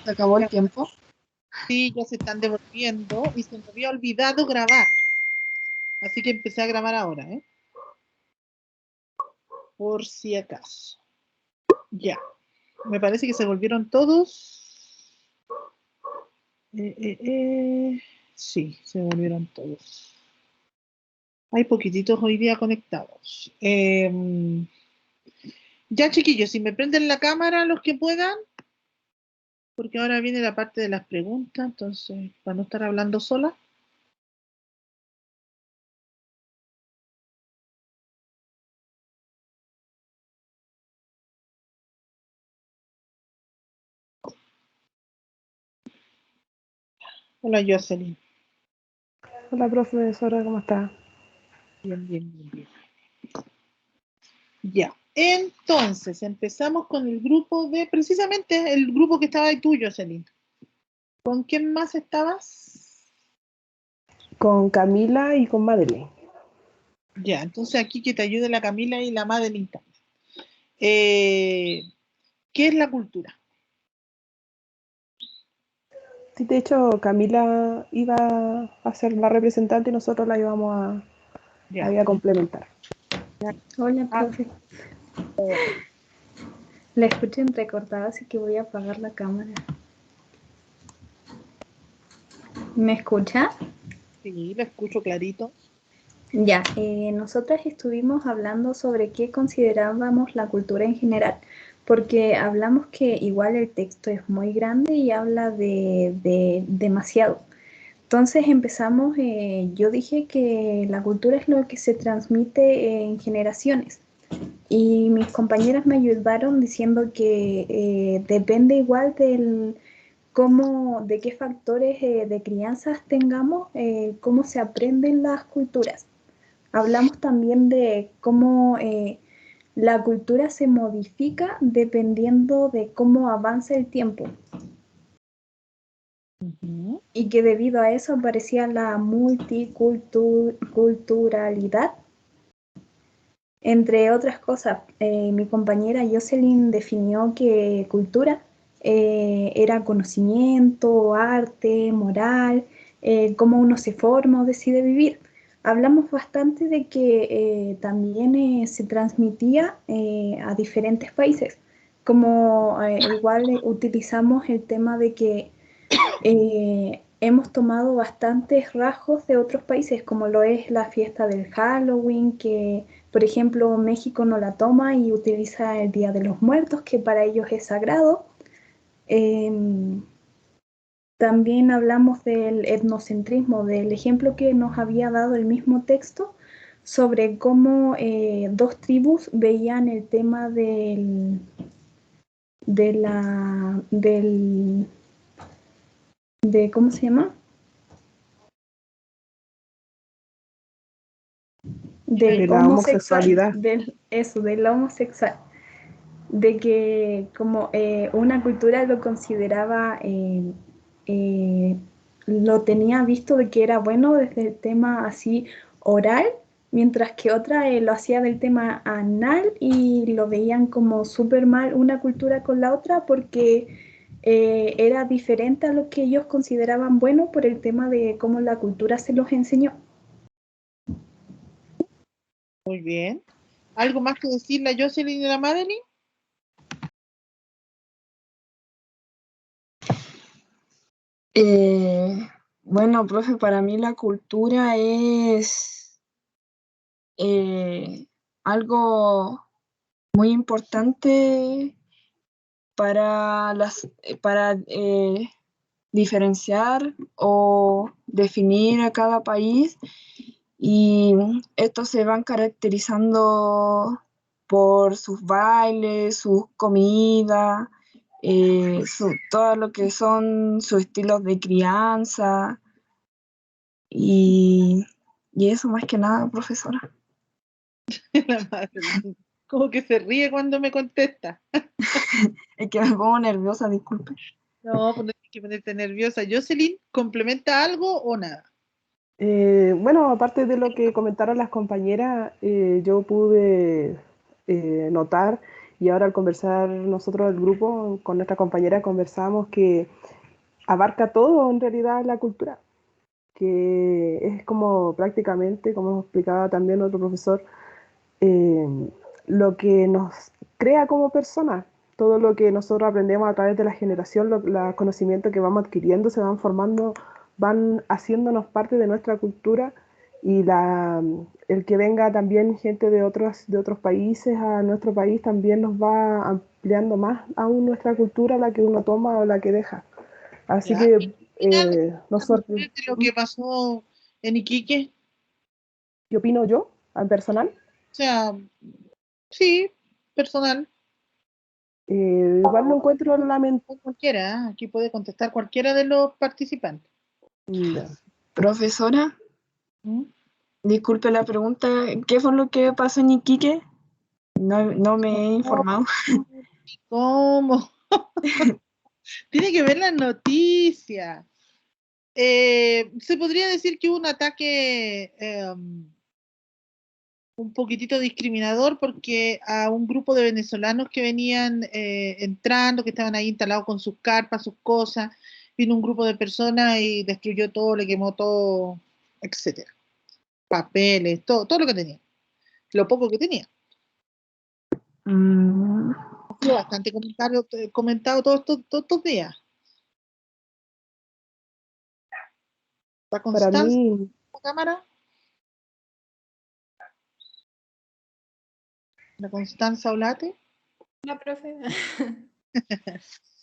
Se acabó el Ya, tiempo. sí, ya se están devolviendo y se me había olvidado grabar. Así que empecé a grabar ahora, ¿eh? Por si acaso. Ya. Me parece que se volvieron todos. Eh, eh, eh. Sí, se volvieron todos. Hay poquititos hoy día conectados. Ya, chiquillos, si me prenden la cámara los que puedan, porque ahora viene la parte de las preguntas, entonces, para no estar hablando sola. Hola, Jocelyn. Hola, profesora, ¿cómo está? Bien, bien, bien, bien. Ya. Entonces, empezamos con el grupo de, precisamente el grupo que estaba ahí tú, Jocelyn. ¿Con quién más estabas? Con Camila y con Madeleine. Ya, entonces aquí que te ayude la Camila y la Madeline también. ¿Qué es la cultura? Sí, de hecho, Camila iba a ser la representante y nosotros la íbamos Ya. a complementar. Hola, Ah, profe. La escucho entrecortada, así que voy a apagar la cámara. ¿Me escucha? sí, lo escucho clarito. Ya, nosotras estuvimos hablando sobre qué considerábamos la cultura en general, porque hablamos que igual el texto es muy grande y habla de demasiado. Entonces empezamos, yo dije que la cultura es lo que se transmite en generaciones. Y mis compañeras me ayudaron diciendo que depende igual de qué factores de crianzas tengamos, cómo se aprenden las culturas. Hablamos también de cómo la cultura se modifica dependiendo de cómo avanza el tiempo y que debido a eso aparecía la multiculturalidad. Entre otras cosas, mi compañera Jocelyn definió que cultura era conocimiento, arte, moral, cómo uno se forma o decide vivir. Hablamos bastante de que también se transmitía a diferentes países, como igual utilizamos el tema de que hemos tomado bastantes rasgos de otros países, como lo es la fiesta del Halloween, que por ejemplo México no la toma y utiliza el Día de los Muertos, que para ellos es sagrado. Eh, También hablamos del etnocentrismo, del ejemplo que nos había dado el mismo texto sobre cómo dos tribus veían el tema de la, del, de, ¿cómo se llama? De Del la homosexual, homosexualidad. del homosexual, de que como una cultura lo consideraba, eh, lo tenía visto de que era bueno desde el tema así oral, mientras que otra lo hacía del tema anal y lo veían como súper mal una cultura con la otra porque era diferente a lo que ellos consideraban bueno por el tema de cómo la cultura se los enseñó. Muy bien. ¿Algo más que decirle a Jocelyn y a la Madeline? Bueno, profe, para mí la cultura es algo muy importante para diferenciar o definir a cada país, y estos se van caracterizando por sus bailes, sus comidas, todo lo que son sus estilos de crianza y, y eso más que nada, profesora. La Madeline. Como que se ríe cuando me contesta. Es que me pongo nerviosa, disculpe. No, pues no tienes que ponerte nerviosa. Jocelyn, ¿complementa algo o nada? Bueno, aparte de lo que comentaron las compañeras, yo pude notar Y ahora al conversar nosotros, el grupo, con nuestra compañera, conversamos que abarca todo en realidad la cultura, que es como prácticamente, como explicaba también otro profesor, eh, lo que nos crea como personas. Todo lo que nosotros aprendemos a través de la generación, los conocimientos que vamos adquiriendo se van formando, van haciéndonos parte de nuestra cultura y el que venga también gente de otros países a nuestro país también nos va ampliando más aún nuestra cultura, la que uno toma o la que deja. Así ¿Ya? que nosotros, ¿De lo que pasó en Iquique? ¿qué opino yo, al personal? O sea, sí, personal. Igual lo encuentro lamentable. Cualquiera, ¿eh? Aquí puede contestar cualquiera de los participantes. Profesora, ¿Mm? disculpe la pregunta, ¿qué fue lo que pasó en Iquique? No me he informado. ¿Cómo? Tiene que ver las noticias. Se podría decir que hubo un ataque un poquitito discriminador porque a un grupo de venezolanos que venían entrando, que estaban ahí instalados con sus carpas, sus cosas, vino un grupo de personas y destruyó todo, le quemó todo, etcétera. Papeles, todo lo que tenía, lo poco que tenía. Mm, Ha sido bastante comentado todos estos días. ¿La Para Constanza mí, en la cámara? ¿La Constanza Olate? La profe.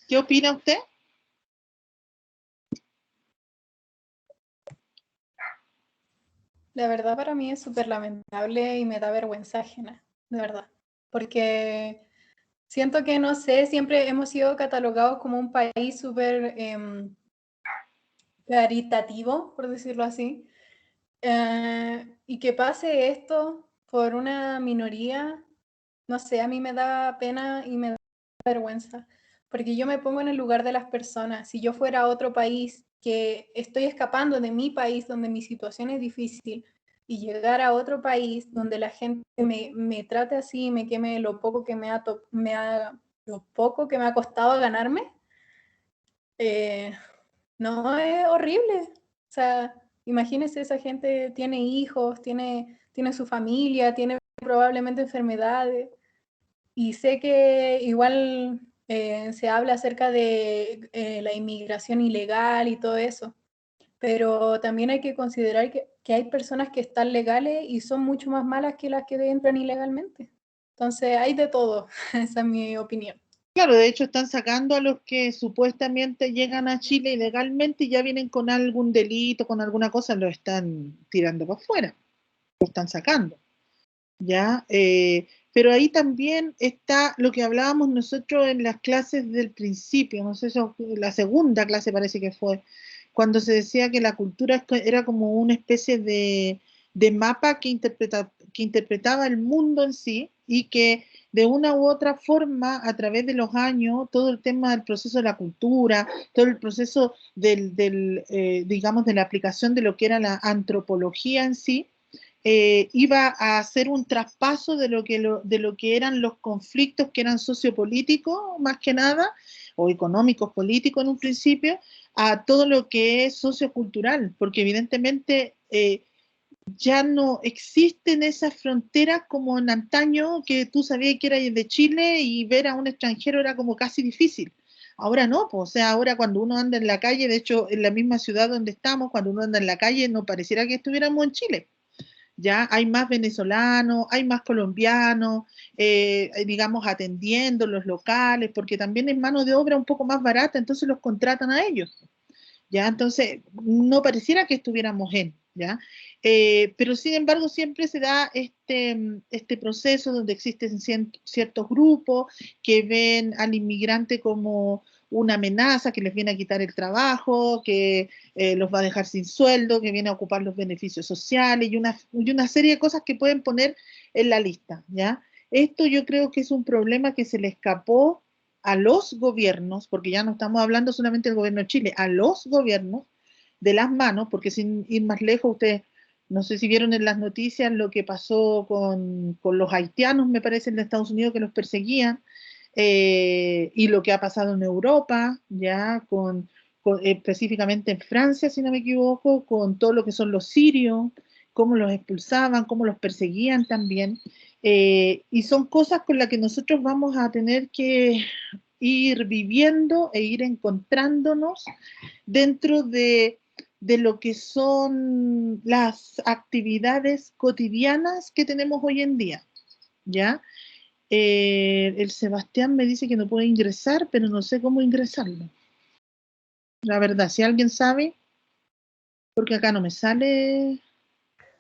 ¿Qué opina usted? La verdad para mí es súper lamentable y me da vergüenza ajena, de verdad. Porque siento que, no sé, siempre hemos sido catalogados como un país súper caritativo, por decirlo así. Y que pase esto por una minoría, no sé, a mí me da pena y me da vergüenza, porque yo me pongo en el lugar de las personas. Si yo fuera a otro país, que estoy escapando de mi país donde mi situación es difícil, y llegar a otro país donde la gente me trate así, me queme lo poco que lo poco que me ha costado ganarme, eh, no, es horrible. O sea, imagínese, esa gente tiene hijos, tiene su familia, tiene probablemente enfermedades. Y sé que igual se habla acerca de la inmigración ilegal y todo eso, pero también hay que considerar que hay personas que están legales y son mucho más malas que las que entran ilegalmente. Entonces hay de todo, esa es mi opinión. Claro, de hecho están sacando a los que supuestamente llegan a Chile ilegalmente y ya vienen con algún delito, con alguna cosa, lo están tirando para afuera, lo están sacando, ¿ya? Pero ahí también está lo que hablábamos nosotros en las clases del principio, no sé, la segunda clase parece que fue, cuando se decía que la cultura era como una especie de mapa que interpretaba el mundo en sí y que de una u otra forma, a través de los años, todo el tema del proceso de la cultura, todo el proceso digamos, de la aplicación de lo que era la antropología en sí, iba a hacer un traspaso de lo que eran los conflictos que eran sociopolíticos, más que nada, o económicos, políticos en un principio, a todo lo que es sociocultural, porque evidentemente ya no existen esas fronteras como en antaño, que tú sabías que eras de Chile y ver a un extranjero era como casi difícil. Ahora no, pues, o sea, ahora cuando uno anda en la calle, de hecho, en la misma ciudad donde estamos, cuando uno anda en la calle, no pareciera que estuviéramos en Chile. Ya hay más venezolanos, hay más colombianos, digamos, atendiendo los locales, porque también es mano de obra un poco más barata, entonces los contratan a ellos. ¿Ya? Entonces, no pareciera que estuviéramos ¿ya? Pero sin embargo, siempre se da este proceso donde existen ciertos grupos que ven al inmigrante como una amenaza que les viene a quitar el trabajo, que los va a dejar sin sueldo, que viene a ocupar los beneficios sociales y una serie de cosas que pueden poner en la lista, ¿ya? Esto yo creo que es un problema que se le escapó a los gobiernos, porque ya no estamos hablando solamente del gobierno de Chile, a los gobiernos de las manos, porque sin ir más lejos, ustedes No sé si vieron en las noticias lo que pasó con los haitianos, me parece, en Estados Unidos, que los perseguían, y lo que ha pasado en Europa, ya específicamente en Francia, si no me equivoco, con todo lo que son los sirios, cómo los expulsaban, cómo los perseguían también. Y son cosas con las que nosotros vamos a tener que ir viviendo e ir encontrándonos dentro de lo que son las actividades cotidianas que tenemos hoy en día, ¿ya? El Sebastián me dice que no puede ingresar, pero no sé cómo ingresarlo. La verdad, si alguien sabe, porque acá no me sale.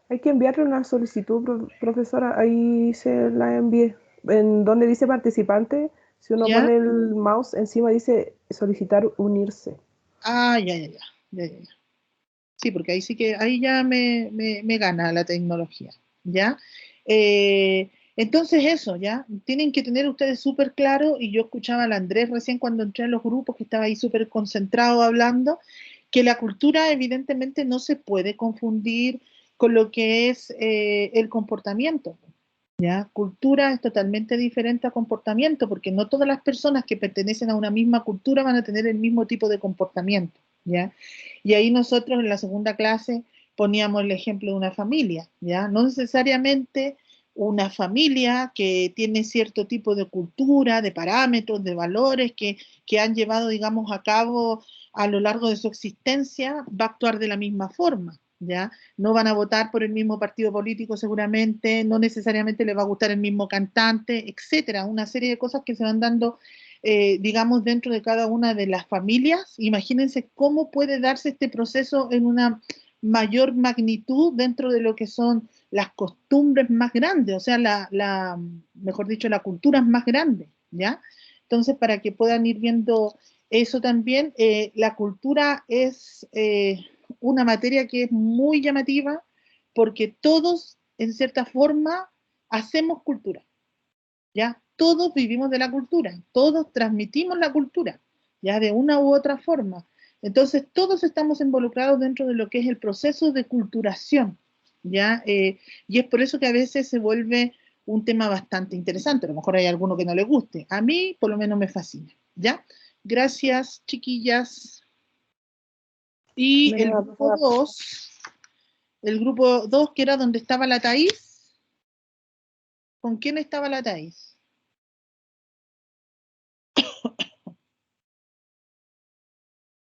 Hay que enviarle una solicitud, profesora. Ahí se la envié. En donde dice participante, si uno ¿Ya? pone el mouse encima, dice solicitar unirse. Ah, ya. Sí, porque ahí sí que, ahí ya me gana la tecnología, ¿ya? Entonces eso, ¿ya? Tienen que tener ustedes súper claro, y yo escuchaba al Andrés recién cuando entré a los grupos, que estaba ahí súper concentrado hablando, que la cultura evidentemente no se puede confundir con lo que es el comportamiento, ¿ya? Cultura es totalmente diferente a comportamiento, porque no todas las personas que pertenecen a una misma cultura van a tener el mismo tipo de comportamiento, ¿ya? Y ahí nosotros en la segunda clase poníamos el ejemplo de una familia, ¿ya? No necesariamente una familia que tiene cierto tipo de cultura, de parámetros, de valores que han llevado, digamos, a cabo a lo largo de su existencia, va a actuar de la misma forma, ¿ya? No van a votar por el mismo partido político seguramente, no necesariamente les va a gustar el mismo cantante, etcétera, una serie de cosas que se van dando, digamos, dentro de cada una de las familias. Imagínense cómo puede darse este proceso en una mayor magnitud dentro de lo que son las costumbres más grandes, o sea, mejor dicho, la cultura es más grande, ¿ya? Entonces, para que puedan ir viendo eso también, la cultura es una materia que es muy llamativa porque todos, en cierta forma, hacemos cultura, ¿ya? Todos vivimos de la cultura, todos transmitimos la cultura, ¿ya? De una u otra forma. Entonces, todos estamos involucrados dentro de lo que es el proceso de culturación, ¿ya? Y es por eso que a veces se vuelve un tema bastante interesante. A lo mejor hay alguno que no le guste. A mí, por lo menos, me fascina, ¿ya? Gracias, chiquillas. Y De nada, profesora. el grupo 2, que era donde estaba la Thaís. ¿Con quién estaba la Thaís?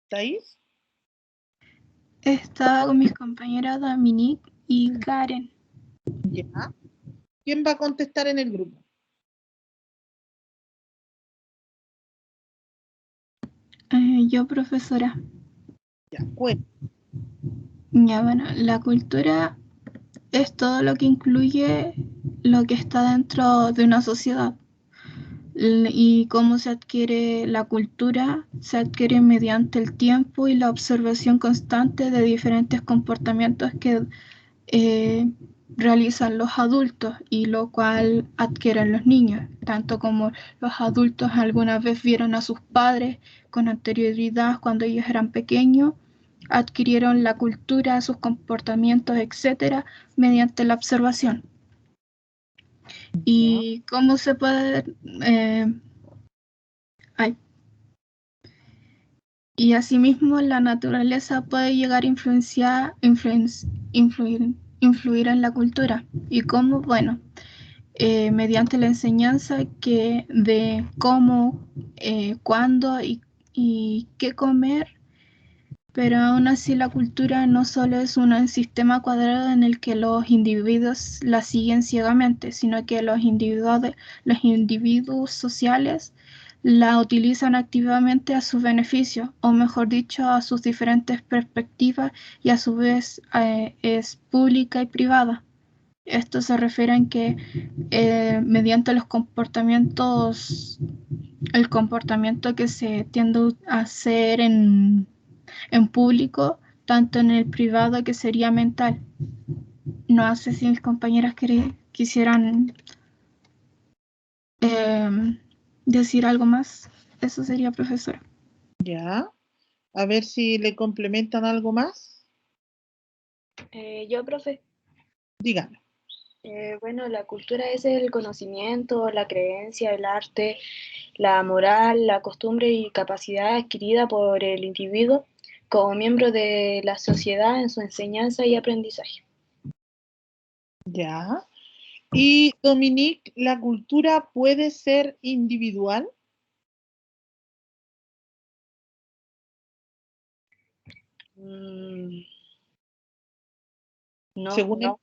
¿Thaís? Estaba con mis compañeras Dominique y Karen. Ya. ¿Quién va a contestar en el grupo? Yo, profesora. Ya, cuenta. Ya, bueno, la cultura es todo lo que incluye lo que está dentro de una sociedad. Y cómo se adquiere la cultura, se adquiere mediante el tiempo y la observación constante de diferentes comportamientos que realizan los adultos y lo cual adquieren los niños, tanto como los adultos alguna vez vieron a sus padres con anterioridad cuando ellos eran pequeños, adquirieron la cultura, sus comportamientos, etcétera, mediante la observación. Y cómo se puede y asimismo la naturaleza puede llegar a influir en la cultura. ¿Y cómo? Bueno, mediante la enseñanza de cómo, cuándo y qué comer, pero aún así la cultura no solo es un sistema cuadrado en el que los individuos la siguen ciegamente, sino que los individuos sociales la utilizan activamente a su beneficio, o mejor dicho, a sus diferentes perspectivas, y a su vez es pública y privada. Esto se refiere en que mediante el comportamiento que se tiende a hacer en público, tanto en el privado, que sería mental. No sé si mis compañeras quisieran decir algo más. Eso sería, profesora. Ya. A ver si le complementan algo más. Yo, profe. Dígame. Bueno, la cultura es el conocimiento, la creencia, el arte, la moral, la costumbre y capacidad adquirida por el individuo como miembro de la sociedad en su enseñanza y aprendizaje. Ya. Y Dominique, ¿la cultura puede ser individual? No, Según no.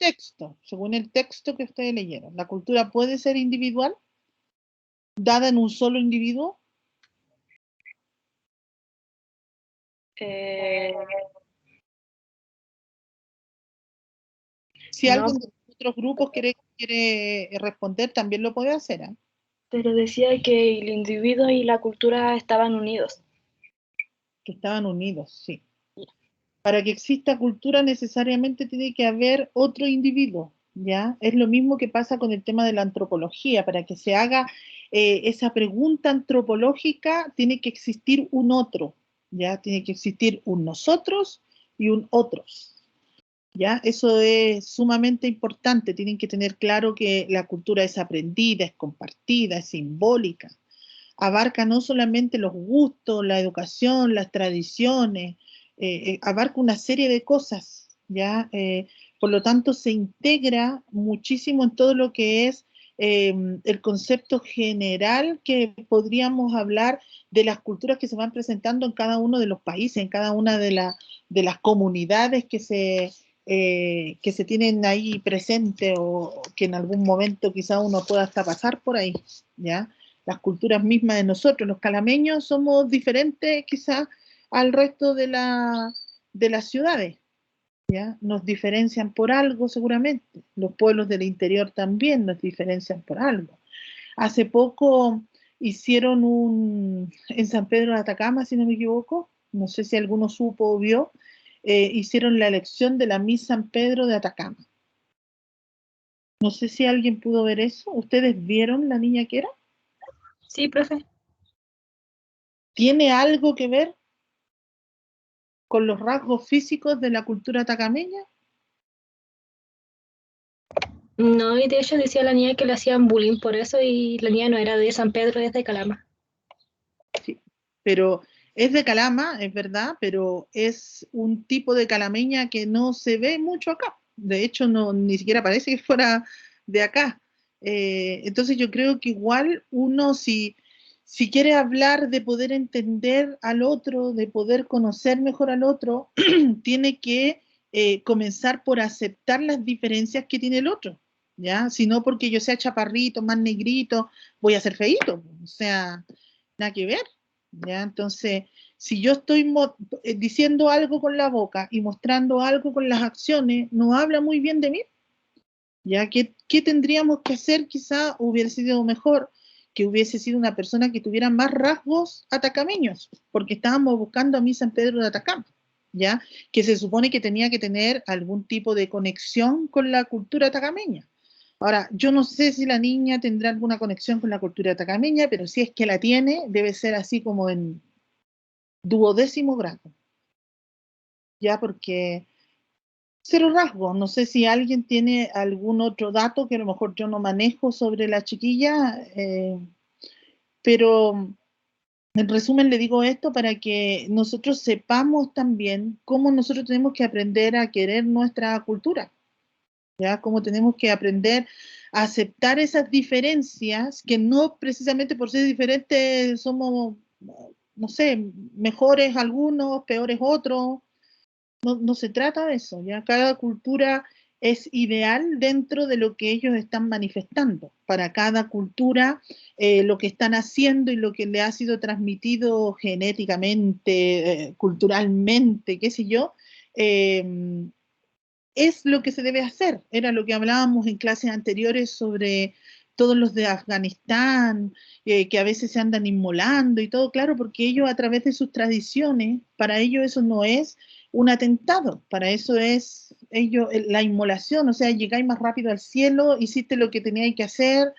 según el texto que ustedes leyeron, ¿la cultura puede ser individual, dada en un solo individuo? Si No, alguien de otros grupos quiere responder, también lo puede hacer, ¿ah? pero decía que el individuo y la cultura estaban unidos. Que estaban unidos, sí. Para que exista cultura necesariamente tiene que haber otro individuo, ¿ya? Es lo mismo que pasa con el tema de la antropología. Para que se haga esa pregunta antropológica tiene que existir un otro, ¿ya? Tiene que existir un nosotros y un otros, ¿ya? Eso es sumamente importante. Tienen que tener claro que la cultura es aprendida, es compartida, es simbólica. Abarca no solamente los gustos, la educación, las tradiciones, abarca una serie de cosas, ¿ya? Por lo tanto, se integra muchísimo en todo lo que es el concepto general que podríamos hablar de las culturas que se van presentando en cada uno de los países, en cada una de las comunidades que se tienen ahí presente o que en algún momento quizá uno pueda hasta pasar por ahí, ¿ya? Las culturas mismas de nosotros, los calameños, somos diferentes quizás al resto de las ciudades, ¿ya? Nos diferencian por algo seguramente, los pueblos del interior también nos diferencian por algo. Hace poco hicieron en San Pedro de Atacama, si no me equivoco, no sé si alguno supo o vio, hicieron la elección de la Miss San Pedro de Atacama. No sé si alguien pudo ver eso. ¿Ustedes vieron la niña que era? Sí, profe. ¿Tiene algo que ver con los rasgos físicos de la cultura atacameña? No, y de hecho decía la niña que le hacían bullying por eso y la niña no era de San Pedro, es de Calama. Sí, pero es de Calama, es verdad, pero es un tipo de calameña que no se ve mucho acá. De hecho, no, ni siquiera parece que fuera de acá. Entonces yo creo que igual uno, si quiere hablar de poder entender al otro, de poder conocer mejor al otro, tiene que comenzar por aceptar las diferencias que tiene el otro, ¿ya? Si no porque yo sea chaparrito, más negrito, voy a ser feíto. O sea, nada que ver, ¿ya? Entonces, si yo estoy diciendo algo con la boca y mostrando algo con las acciones, no habla muy bien de mí, ¿ya? ¿Qué tendríamos que hacer? Quizá hubiera sido mejor que hubiese sido una persona que tuviera más rasgos atacameños, porque estábamos buscando a mí San Pedro de Atacama, ¿ya? Que se supone que tenía que tener algún tipo de conexión con la cultura atacameña. Ahora, yo no sé si la niña tendrá alguna conexión con la cultura atacameña, pero si es que la tiene, debe ser así como en duodécimo grado, ¿ya? Porque cero rasgos. No sé si alguien tiene algún otro dato que a lo mejor yo no manejo sobre la chiquilla, pero en resumen le digo esto para que nosotros sepamos también cómo nosotros tenemos que aprender a querer nuestra cultura, ¿ya? Cómo tenemos que aprender a aceptar esas diferencias, que no precisamente por ser diferentes somos, no sé, mejores algunos, peores otros. No, no se trata de eso, ¿ya? Cada cultura es ideal dentro de lo que ellos están manifestando. Para cada cultura, lo que están haciendo y lo que le ha sido transmitido genéticamente, culturalmente, qué sé yo, eh, es lo que se debe hacer. Era lo que hablábamos en clases anteriores sobre todos los de Afganistán, que a veces se andan inmolando y todo, claro, porque ellos a través de sus tradiciones, para ellos eso no es un atentado, para eso es ellos la inmolación, o sea, llegáis más rápido al cielo, hiciste lo que teníais que hacer,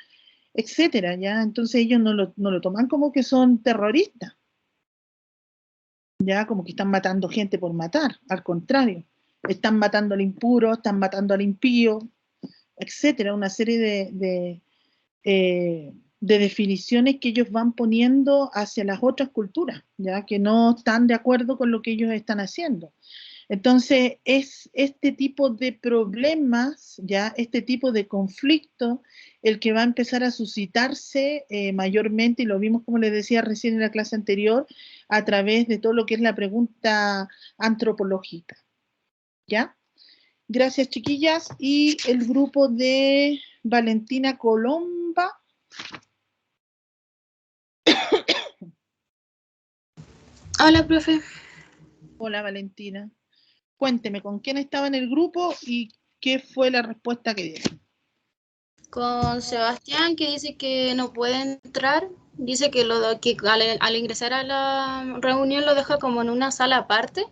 etcétera, ¿ya? Entonces ellos no lo toman como que son terroristas, ya como que están matando gente por matar, al contrario, están matando al impuro, están matando al impío, etcétera, una serie de definiciones que ellos van poniendo hacia las otras culturas, ya que no están de acuerdo con lo que ellos están haciendo. Entonces, es este tipo de problemas, ya este tipo de conflicto, el que va a empezar a suscitarse mayormente, y lo vimos, como les decía recién en la clase anterior, a través de todo lo que es la pregunta antropológica. ¿Ya? Gracias, chiquillas. Y el grupo de Valentina Colomba. Hola, profe. Hola, Valentina. Cuénteme, ¿con quién estaba en el grupo y qué fue la respuesta que dieron? Con Sebastián, que dice que no puede entrar. Dice que, que al ingresar a la reunión lo deja como en una sala aparte.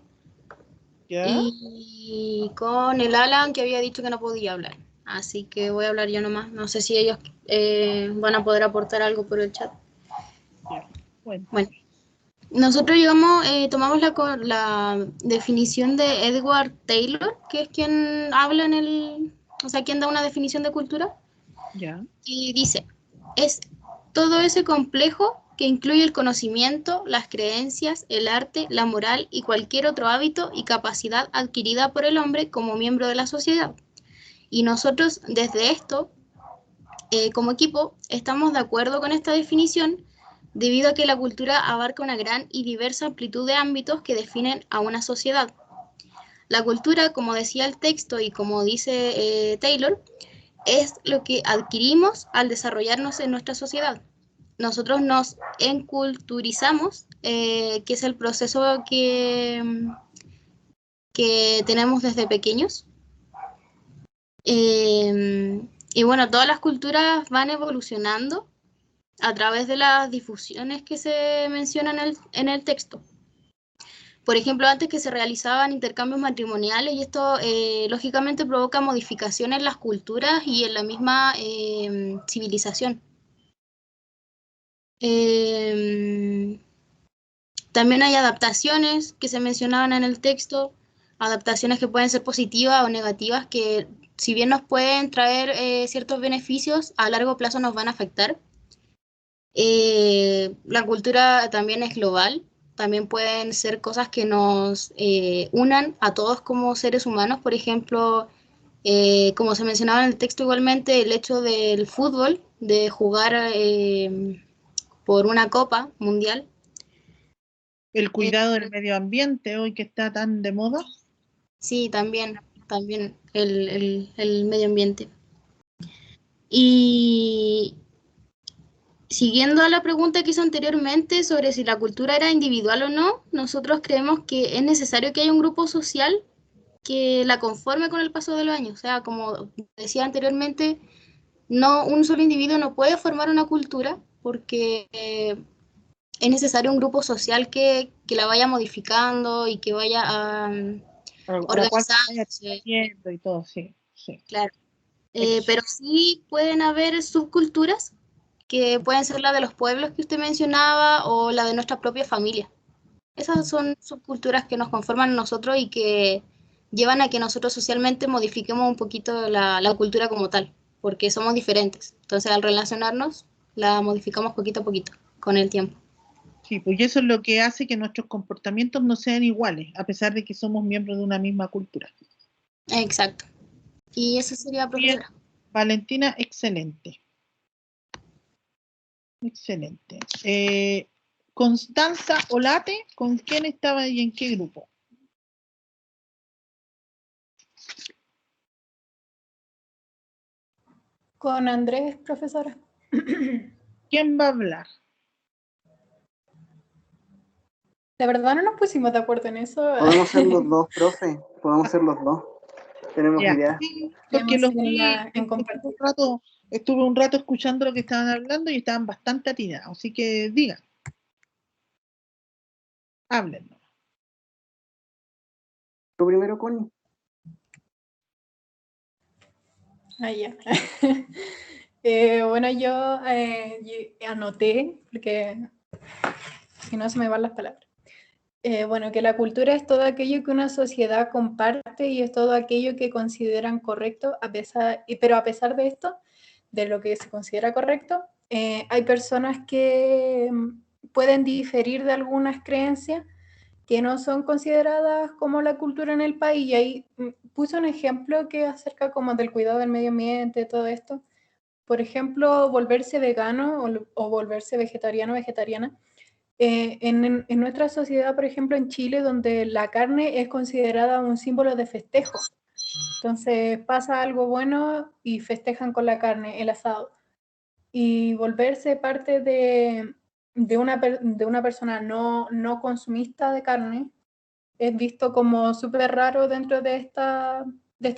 ¿Ya? Y con el Alan, que había dicho que no podía hablar. Así que voy a hablar yo nomás. No sé si ellos van a poder aportar algo por el chat. Ya. Bueno. Nosotros tomamos la definición de Edward Taylor, que es quien habla quien da una definición de cultura. Ya. Y dice, es todo ese complejo que incluye el conocimiento, las creencias, el arte, la moral y cualquier otro hábito y capacidad adquirida por el hombre como miembro de la sociedad. Y nosotros desde esto, como equipo, estamos de acuerdo con esta definición debido a que la cultura abarca una gran y diversa amplitud de ámbitos que definen a una sociedad. La cultura, como decía el texto y como dice Taylor, es lo que adquirimos al desarrollarnos en nuestra sociedad. Nosotros nos enculturizamos, que es el proceso que tenemos desde pequeños. Y bueno, todas las culturas van evolucionando a través de las difusiones que se mencionan en el texto. Por ejemplo, antes que se realizaban intercambios matrimoniales y esto lógicamente provoca modificaciones en las culturas y en la misma civilización. También hay adaptaciones que se mencionaban en el texto, adaptaciones que pueden ser positivas o negativas, que si bien nos pueden traer ciertos beneficios, a largo plazo nos van a afectar. La cultura también es global, también pueden ser cosas que nos unan a todos como seres humanos, por ejemplo, como se mencionaba en el texto igualmente, el hecho del fútbol, de jugar por una copa mundial. El cuidado del medio ambiente, hoy que está tan de moda. Sí, también el medio ambiente. Y siguiendo a la pregunta que hizo anteriormente sobre si la cultura era individual o no, nosotros creemos que es necesario que haya un grupo social que la conforme con el paso de los años. O sea, como decía anteriormente, no, un solo individuo no puede formar una cultura porque es necesario un grupo social que la vaya modificando y que vaya A la cual se vaya organizándose. haciendo y todo, sí. Claro. Pero sí pueden haber subculturas que pueden ser la de los pueblos que usted mencionaba o la de nuestra propia familia. Esas son subculturas que nos conforman a nosotros y que llevan a que nosotros socialmente modifiquemos un poquito la cultura como tal, porque somos diferentes. Entonces, al relacionarnos, la modificamos poquito a poquito con el tiempo. Sí, pues eso es lo que hace que nuestros comportamientos no sean iguales, a pesar de que somos miembros de una misma cultura. Exacto. Y eso sería, profesora. Bien, Valentina, excelente. Excelente. Constanza Olate, ¿con quién estaba y en qué grupo? Con Andrés, profesora. ¿Quién va a hablar? De verdad no nos pusimos de acuerdo en eso. Podemos ser los dos, profe. Podemos ser los dos. Tenemos Ya, idea. sí, porque los vi, en compartir. estuve un rato escuchando lo que estaban hablando y estaban bastante atinados, así que digan. Háblenlo. Lo primero, Connie. Ah, ya. Bueno, yo anoté, porque si no se me van las palabras. bueno, que la cultura es todo aquello que una sociedad comparte y es todo aquello que consideran correcto, pero a pesar de esto, de lo que se considera correcto, hay personas que pueden diferir de algunas creencias que no son consideradas como la cultura en el país. Y ahí puse un ejemplo que acerca como del cuidado del medio ambiente, todo esto. Por ejemplo, volverse vegano o volverse vegetariano o vegetariana. En nuestra sociedad, por ejemplo, en Chile, donde la carne es considerada un símbolo de festejo. Entonces pasa algo bueno y festejan con la carne, el asado. Y volverse parte de una persona no consumista de carne es visto como súper raro dentro de esta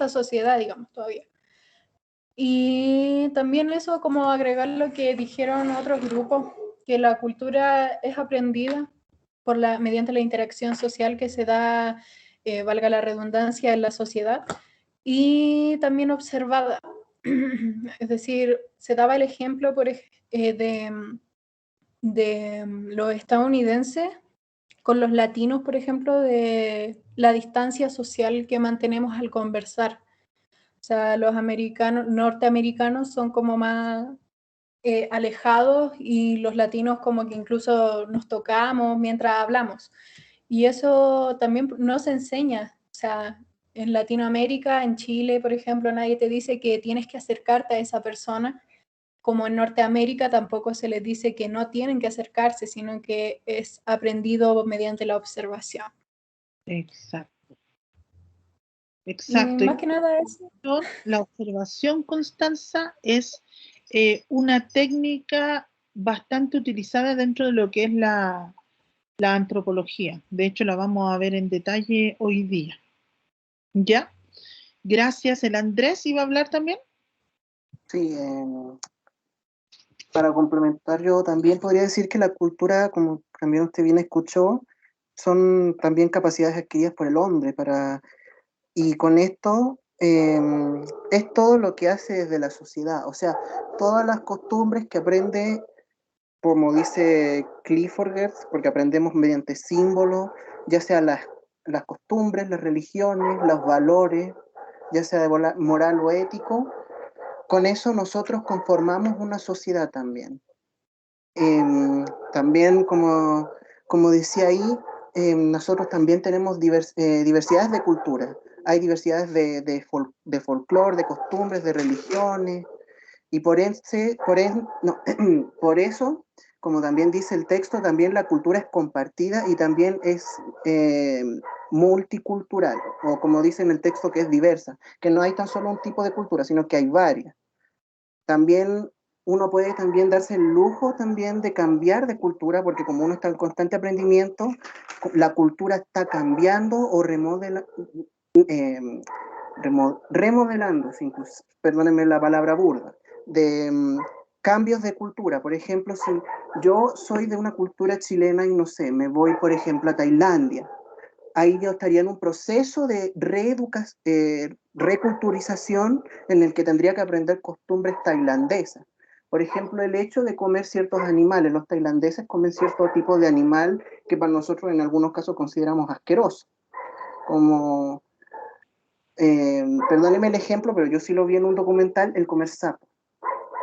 sociedad, digamos, todavía. Y también eso, como agregar lo que dijeron otros grupos, que la cultura es aprendida mediante la interacción social que se da, valga la redundancia, en la sociedad, y también observada. Es decir, se daba el ejemplo de los estadounidenses con los latinos, por ejemplo, de la distancia social que mantenemos al conversar. O sea, los norteamericanos son como más alejados y los latinos como que incluso nos tocamos mientras hablamos. Y eso también no se enseña. O sea, en Latinoamérica, en Chile, por ejemplo, nadie te dice que tienes que acercarte a esa persona. Como en Norteamérica tampoco se les dice que no tienen que acercarse, sino que es aprendido mediante la observación. Exacto. Y Exacto. más que nada eso. La observación, Constanza, es una técnica bastante utilizada dentro de lo que es la antropología. De hecho, la vamos a ver en detalle hoy día. ¿Ya? Gracias. ¿El Andrés iba a hablar también? Sí, para complementar, yo también podría decir que la cultura, como también usted bien escuchó, son también capacidades adquiridas por el hombre y con esto es todo lo que hace desde la sociedad, o sea, todas las costumbres que aprende, como dice Clifford Geertz, porque aprendemos mediante símbolos, ya sea las costumbres, las religiones, los valores, ya sea de moral o ético, con eso nosotros conformamos una sociedad también. También, como decía ahí, nosotros también tenemos diversidades de cultura. Hay diversidades de folclore, de costumbres, de religiones, y por eso, como también dice el texto, también la cultura es compartida y también es multicultural, o como dice en el texto, que es diversa, que no hay tan solo un tipo de cultura, sino que hay varias. También uno puede también darse el lujo también de cambiar de cultura, porque como uno está en constante aprendimiento, la cultura está cambiando o remodelándose, incluso, perdónenme la palabra burda, de cambios de cultura. Por ejemplo, si yo soy de una cultura chilena y no sé, me voy, por ejemplo, a Tailandia, ahí yo estaría en un proceso de reculturización en el que tendría que aprender costumbres tailandesas. Por ejemplo, el hecho de comer ciertos animales. Los tailandeses comen cierto tipo de animal que para nosotros en algunos casos consideramos asqueroso. Como, perdónenme el ejemplo, pero yo sí lo vi en un documental, el comer sapo.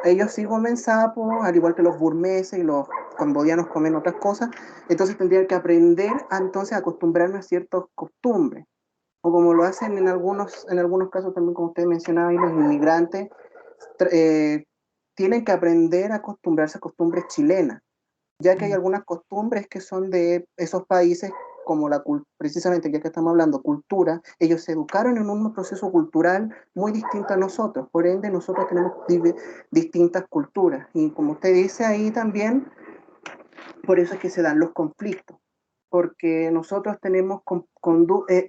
Ellos sí comen sapo, al igual que los burmeses y los cambodianos comen otras cosas, entonces tendrían que aprender entonces a acostumbrarnos a ciertas costumbres, o como lo hacen en algunos casos también, como usted mencionaba, y los inmigrantes tienen que aprender a acostumbrarse a costumbres chilenas, ya que hay algunas costumbres que son de esos países, como precisamente ya que estamos hablando cultura, ellos se educaron en un proceso cultural muy distinto a nosotros, por ende nosotros tenemos distintas culturas, y como usted dice ahí también, por eso es que se dan los conflictos, porque nosotros tenemos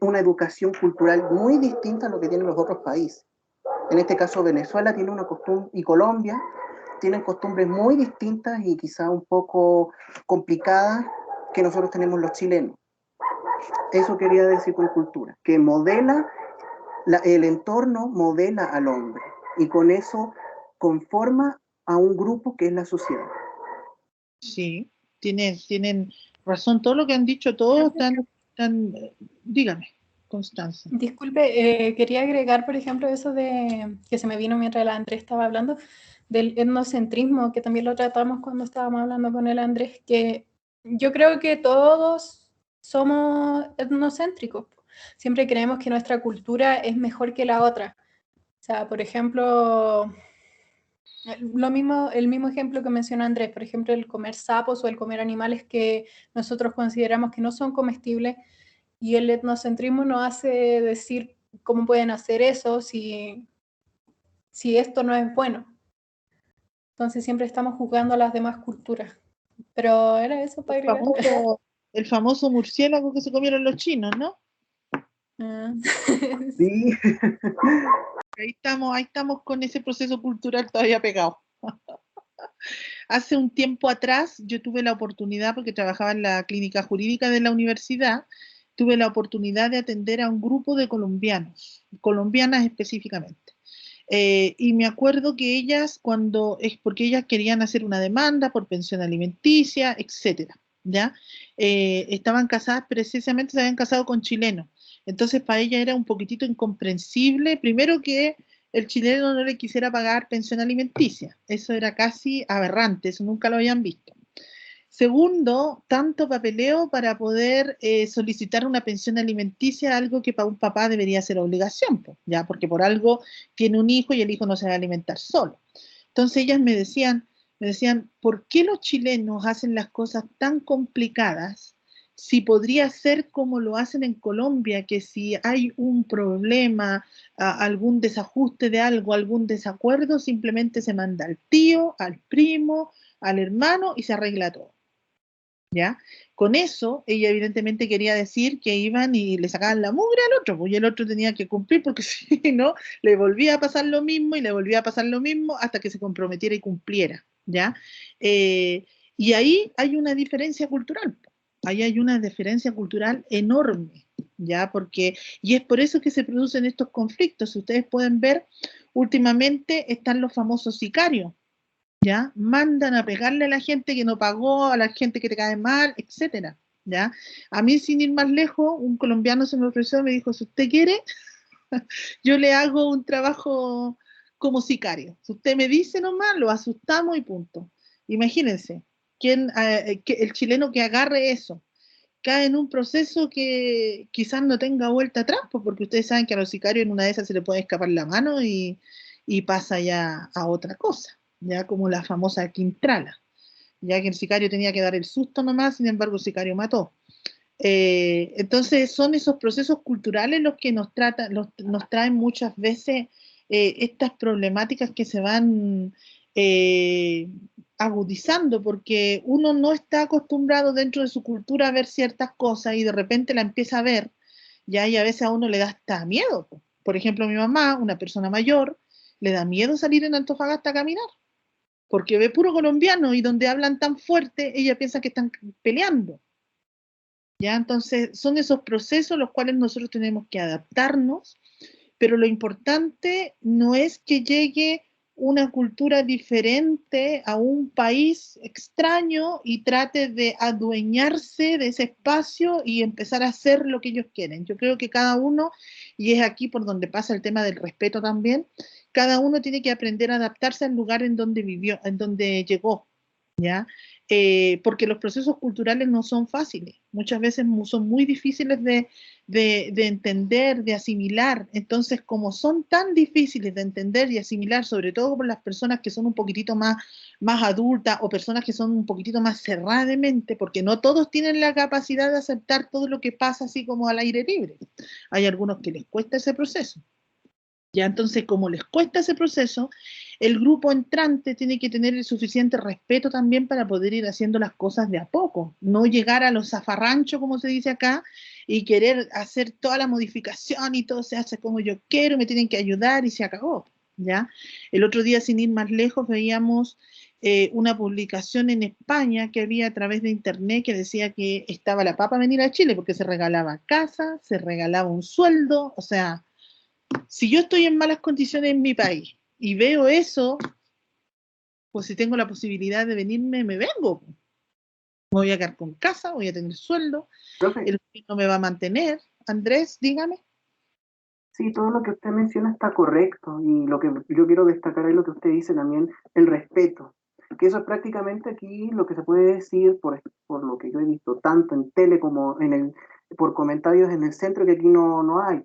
una educación cultural muy distinta a lo que tienen los otros países. En este caso Venezuela tiene una costumbre, y Colombia tienen costumbres muy distintas y quizá un poco complicadas que nosotros tenemos los chilenos. Eso quería decir con cultura, que el entorno modela al hombre y con eso conforma a un grupo que es la sociedad. Sí, tienen razón, todo lo que han dicho todos, dígame, Constanza. Disculpe, quería agregar, por ejemplo, eso de que se me vino mientras el Andrés estaba hablando, del etnocentrismo, que también lo tratamos cuando estábamos hablando con el Andrés, que yo creo que todos somos etnocéntricos. Siempre creemos que nuestra cultura es mejor que la otra. O sea, por ejemplo, el mismo ejemplo que mencionó Andrés, por ejemplo, el comer sapos o el comer animales que nosotros consideramos que no son comestibles, y el etnocentrismo nos hace decir cómo pueden hacer eso si esto no es bueno. Entonces siempre estamos juzgando a las demás culturas. Pero era eso para agregar. El famoso murciélago que se comieron los chinos, ¿no? Sí. Ahí estamos con ese proceso cultural todavía pegado. Hace un tiempo atrás yo tuve la oportunidad, porque trabajaba en la clínica jurídica de la universidad, tuve la oportunidad de atender a un grupo de colombianas específicamente. Y me acuerdo que ellas, porque ellas querían hacer una demanda por pensión alimenticia, etcétera, ¿ya? Estaban casadas, precisamente se habían casado con chilenos. Entonces para ella era un poquitito incomprensible, primero que el chileno no le quisiera pagar pensión alimenticia. Eso era casi aberrante, eso nunca lo habían visto. Segundo, tanto papeleo para poder solicitar una pensión alimenticia, algo que para un papá debería ser obligación, ¿ya? Porque por algo tiene un hijo y el hijo no se va a alimentar solo. Entonces ellas me decían, ¿por qué los chilenos hacen las cosas tan complicadas si podría ser como lo hacen en Colombia, que si hay un problema, algún desajuste de algo, algún desacuerdo, simplemente se manda al tío, al primo, al hermano y se arregla todo? ¿Ya? Con eso, ella evidentemente quería decir que iban y le sacaban la mugre al otro, pues, y el otro tenía que cumplir, porque si no, le volvía a pasar lo mismo y le volvía a pasar lo mismo hasta que se comprometiera y cumpliera, ¿ya? Y ahí hay una diferencia cultural, ahí hay una diferencia cultural enorme, ¿ya? Y es por eso que se producen estos conflictos. Si ustedes pueden ver, últimamente están los famosos sicarios, ¿ya? Mandan a pegarle a la gente que no pagó, a la gente que te cae mal, etcétera, ¿ya? A mí, sin ir más lejos, un colombiano se me ofreció y me dijo, si usted quiere, yo le hago un trabajo como sicario. Si usted me dice nomás, lo asustamos y punto. Imagínense, el chileno que agarre eso, cae en un proceso que quizás no tenga vuelta atrás, porque ustedes saben que a los sicarios en una de esas se le puede escapar la mano y pasa ya a otra cosa, ya como la famosa Quintrala, ya que el sicario tenía que dar el susto nomás, sin embargo el sicario mató. Entonces son esos procesos culturales los que nos traen muchas veces estas problemáticas que se van agudizando, porque uno no está acostumbrado dentro de su cultura a ver ciertas cosas y de repente la empieza a ver, ya, y a veces a uno le da hasta miedo. Por ejemplo, mi mamá, una persona mayor, le da miedo salir en Antofagasta a caminar, porque ve puro colombiano y donde hablan tan fuerte, ella piensa que están peleando. ¿Ya? Entonces, son esos procesos los cuales nosotros tenemos que adaptarnos, pero lo importante no es que llegue una cultura diferente a un país extraño y trate de adueñarse de ese espacio y empezar a hacer lo que ellos quieren. Yo creo que cada uno, y es aquí por donde pasa el tema del respeto también, cada uno tiene que aprender a adaptarse al lugar en donde vivió, en donde llegó, ¿ya? Porque los procesos culturales no son fáciles, muchas veces son muy difíciles de entender, de asimilar. Entonces, como son tan difíciles de entender y asimilar, sobre todo por las personas que son un poquitito más adultas o personas que son un poquitito más cerradas de mente, porque no todos tienen la capacidad de aceptar todo lo que pasa así como al aire libre. Hay algunos que les cuesta ese proceso. Ya, entonces, como les cuesta ese proceso, el grupo entrante tiene que tener el suficiente respeto también para poder ir haciendo las cosas de a poco, no llegar a los zafarranchos, como se dice acá, y querer hacer toda la modificación y todo se hace como yo quiero, me tienen que ayudar y se acabó, ¿ya? El otro día, sin ir más lejos, veíamos una publicación en España que había a través de internet que decía que estaba la papa a venir a Chile porque se regalaba casa, se regalaba un sueldo, o sea, si yo estoy en malas condiciones en mi país y veo eso, pues si tengo la posibilidad de venirme, me vengo. Me voy a quedar con casa, voy a tener sueldo, Profe, el gobierno me va a mantener. Andrés, dígame. sí, todo lo que usted menciona está correcto y lo que yo quiero destacar es lo que usted dice también, el respeto, que eso es prácticamente aquí lo que se puede decir por lo que yo he visto tanto en tele como por comentarios en el centro, que aquí no hay.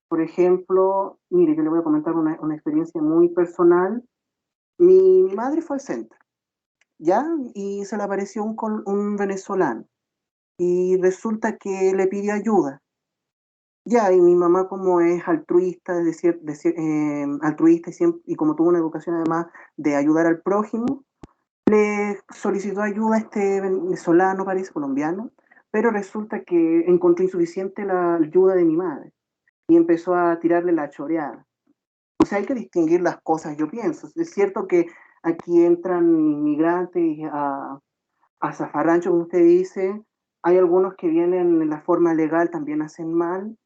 Por ejemplo, mire, yo le voy a comentar una experiencia muy personal. Mi madre fue al centro, ¿ya? Y se le apareció un venezolano y resulta que le pidió ayuda. Ya, y mi mamá como es altruista, es decir, altruista y como tuvo una educación además de ayudar al prójimo, le solicitó ayuda a este venezolano, parece colombiano, pero resulta que encontró insuficiente la ayuda de mi madre y empezó a tirarle la choreada. O sea, hay que distinguir las cosas, yo pienso. Es cierto que aquí entran inmigrantes a zafarrancho, como usted dice, hay algunos que vienen en la forma legal, también hacen mal,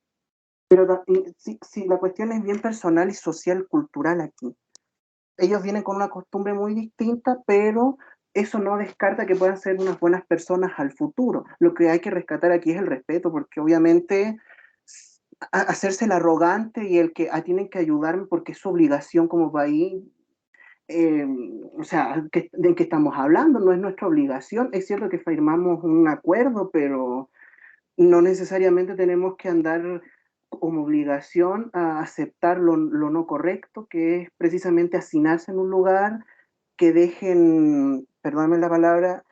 pero sí, la cuestión es bien personal y social, cultural aquí. Ellos vienen con una costumbre muy distinta, pero eso no descarta que puedan ser unas buenas personas al futuro. Lo que hay que rescatar aquí es el respeto, porque obviamente hacerse el arrogante y el que tienen que ayudarme porque es su obligación como país, eh, o sea, ¿de qué estamos hablando? No es nuestra obligación. Es cierto que firmamos un acuerdo, pero no necesariamente tenemos que andar como obligación a aceptar lo no correcto, que es precisamente hacinarse en un lugar, que dejen, perdóname la palabra,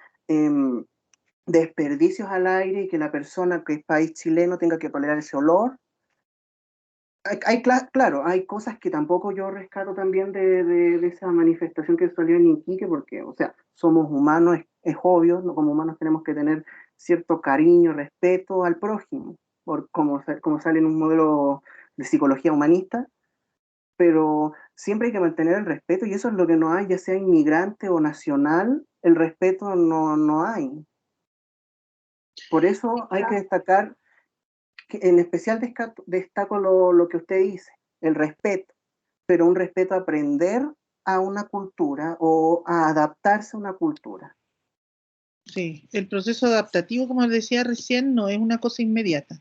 desperdicios al aire y que la persona que es país chileno tenga que tolerar ese olor. Claro, hay cosas que tampoco yo rescato también de esa manifestación que salió en Iquique, porque, o sea, somos humanos, es obvio, ¿no? Como humanos tenemos que tener cierto cariño, respeto al prójimo, como sale en un modelo de psicología humanista, pero siempre hay que mantener el respeto y eso es lo que no hay, ya sea inmigrante o nacional, el respeto no hay. Por eso hay que destacar, en especial destaco lo que usted dice, el respeto, pero un respeto a aprender a una cultura o a adaptarse a una cultura. Sí, el proceso adaptativo, como les decía recién, no es una cosa inmediata.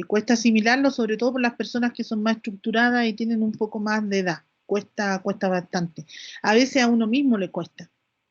Cuesta asimilarlo, sobre todo por las personas que son más estructuradas y tienen un poco más de edad. Cuesta bastante. A veces a uno mismo le cuesta,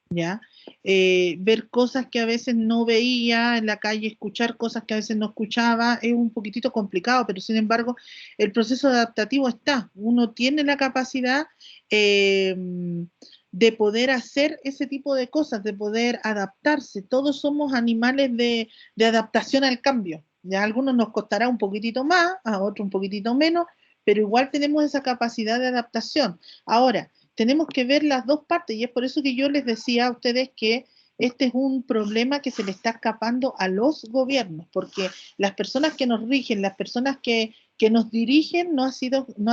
¿ya? Ver cosas que a veces no veía en la calle, escuchar cosas que a veces no escuchaba, es un poquitito complicado, pero sin embargo, el proceso adaptativo está. Uno tiene la capacidad de poder hacer ese tipo de cosas, de poder adaptarse. Todos somos animales de adaptación al cambio. Ya a algunos nos costará un poquitito más, a otros un poquitito menos, pero igual tenemos esa capacidad de adaptación. Ahora, tenemos que ver las dos partes y es por eso que yo les decía a ustedes que este es un problema que se le está escapando a los gobiernos, porque las personas que nos rigen, las personas que nos dirigen no han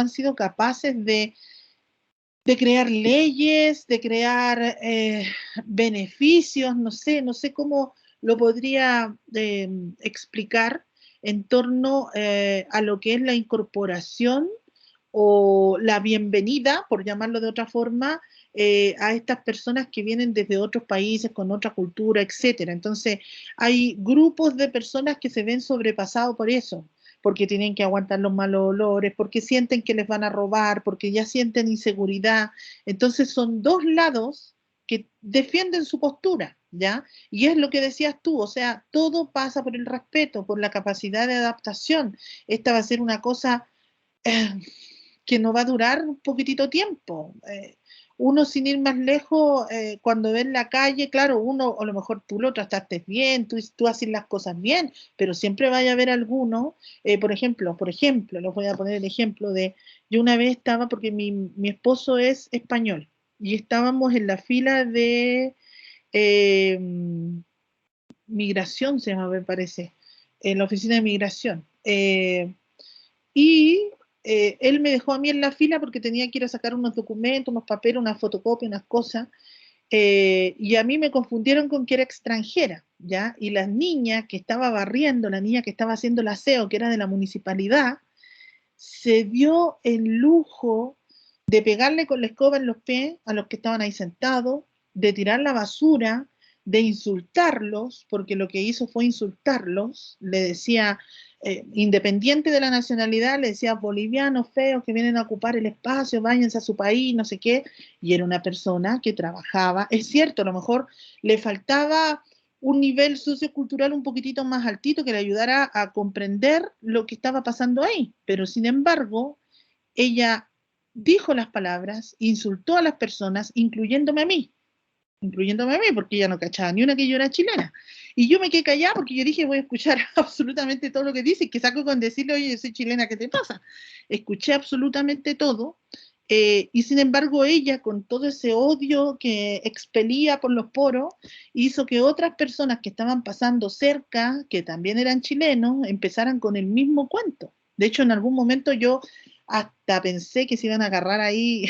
sido capaces de crear leyes, de crear beneficios, no sé cómo lo podría explicar en torno a lo que es la incorporación o la bienvenida, por llamarlo de otra forma, a estas personas que vienen desde otros países con otra cultura, etcétera. Entonces, hay grupos de personas que se ven sobrepasados por eso, porque tienen que aguantar los malos olores, porque sienten que les van a robar, porque ya sienten inseguridad. Entonces, son dos lados que defienden su postura, ¿ya? Y es lo que decías tú, o sea, todo pasa por el respeto, por la capacidad de adaptación. Esta va a ser una cosa eh, que no va a durar un poquitito tiempo. Uno sin ir más lejos, cuando ve en la calle, claro, uno, a lo mejor tú lo trataste bien, tú haces las cosas bien, pero siempre vaya a haber alguno, por ejemplo, les voy a poner el ejemplo de, yo una vez estaba, porque mi esposo es español, y estábamos en la fila de eh, migración, se llama, me parece, en la oficina de migración. Y él me dejó a mí en la fila porque tenía que ir a sacar unos documentos, unos papeles, una fotocopia, unas cosas, y a mí me confundieron con que era extranjera, ¿ya? Y la niña que estaba barriendo, la niña que estaba haciendo el aseo, que era de la municipalidad, se dio el lujo de pegarle con la escoba en los pies a los que estaban ahí sentados, de tirar la basura, de insultarlos, porque lo que hizo fue insultarlos, le decía, independiente de la nacionalidad, le decía bolivianos feos que vienen a ocupar el espacio, váyanse a su país, no sé qué, y era una persona que trabajaba, es cierto, a lo mejor le faltaba un nivel sociocultural un poquitito más altito que le ayudara a comprender lo que estaba pasando ahí, pero sin embargo, ella dijo las palabras, insultó a las personas, incluyéndome a mí, porque ella no cachaba ni una que yo era chilena. Y yo me quedé callada porque yo dije, voy a escuchar absolutamente todo lo que dice, que saco con decirle, oye, yo soy chilena, ¿qué te pasa? Escuché absolutamente todo, y sin embargo ella, con todo ese odio que expelía por los poros, hizo que otras personas que estaban pasando cerca, que también eran chilenos, empezaran con el mismo cuento. De hecho, en algún momento yo hasta pensé que se iban a agarrar ahí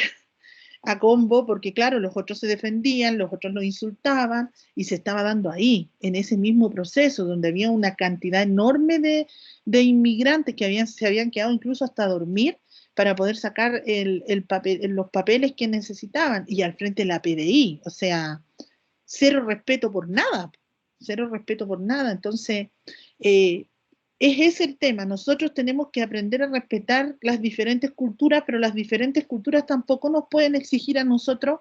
a combo, porque claro, los otros se defendían, los otros los insultaban, y se estaba dando ahí, en ese mismo proceso, donde había una cantidad enorme de inmigrantes que se habían quedado incluso hasta dormir para poder sacar los papeles que necesitaban, y al frente la PDI, o sea, cero respeto por nada, entonces, es ese el tema, nosotros tenemos que aprender a respetar las diferentes culturas, pero las diferentes culturas tampoco nos pueden exigir a nosotros